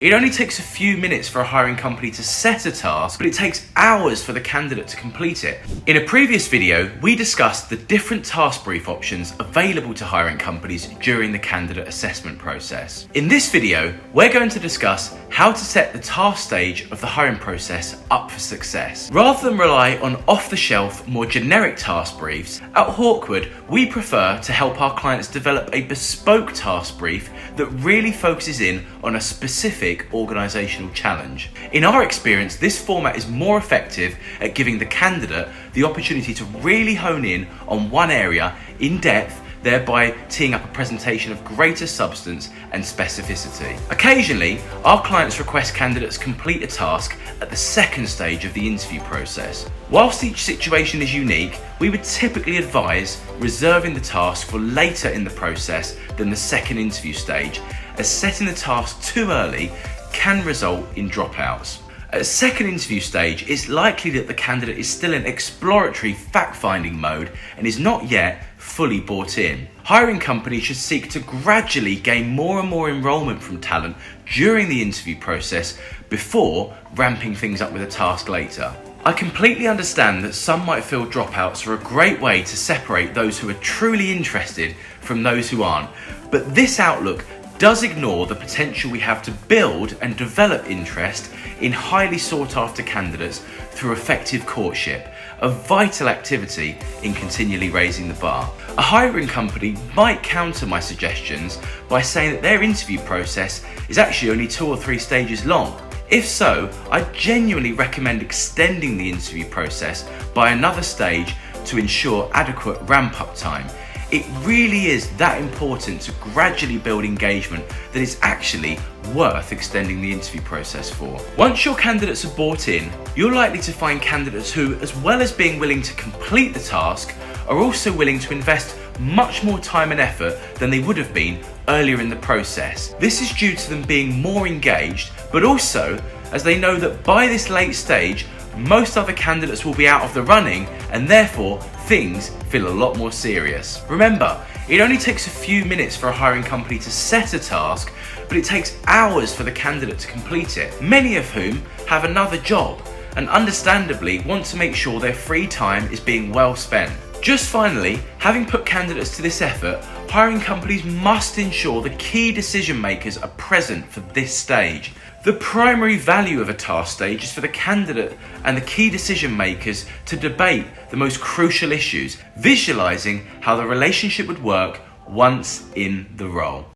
It only takes a few minutes for a hiring company to set a task, but it takes hours for the candidate to complete it. In a previous video, we discussed the different task brief options available to hiring companies during the candidate assessment process. In this video, we're going to discuss how to set the task stage of the hiring process up for success. Rather than rely on off-the-shelf, more generic task briefs, at Hawkwood, we prefer to help our clients develop a bespoke task brief that really focuses in on a specific organisational challenge. In our experience, this format is more effective at giving the candidate the opportunity to really hone in on one area in depth, thereby teeing up a presentation of greater substance and specificity. Occasionally, our clients request candidates complete a task at the second stage of the interview process. Whilst each situation is unique, we would typically advise reserving the task for later in the process than the second interview stage, as setting the task too early can result in dropouts. At second interview stage, it's likely that the candidate is still in exploratory fact-finding mode and is not yet fully bought in. Hiring companies should seek to gradually gain more and more enrolment from talent during the interview process before ramping things up with a task later. I completely understand that some might feel dropouts are a great way to separate those who are truly interested from those who aren't, but this outlook does ignore the potential we have to build and develop interest in highly sought after candidates through effective courtship, a vital activity in continually raising the bar. A hiring company might counter my suggestions by saying that their interview process is actually only 2 or 3 stages long. If so, I genuinely recommend extending the interview process by another stage to ensure adequate ramp-up time. It really is that important to gradually build engagement that it's actually worth extending the interview process for. Once your candidates are bought in, you're likely to find candidates who, as well as being willing to complete the task, are also willing to invest much more time and effort than they would have been earlier in the process. This is due to them being more engaged, but also as they know that by this late stage, most other candidates will be out of the running and therefore things feel a lot more serious. Remember, it only takes a few minutes for a hiring company to set a task, but it takes hours for the candidate to complete it, many of whom have another job and understandably want to make sure their free time is being well spent. Just finally, having put candidates to this effort, hiring companies must ensure the key decision makers are present for this stage. The primary value of a task stage is for the candidate and the key decision makers to debate the most crucial issues, visualizing how the relationship would work once in the role.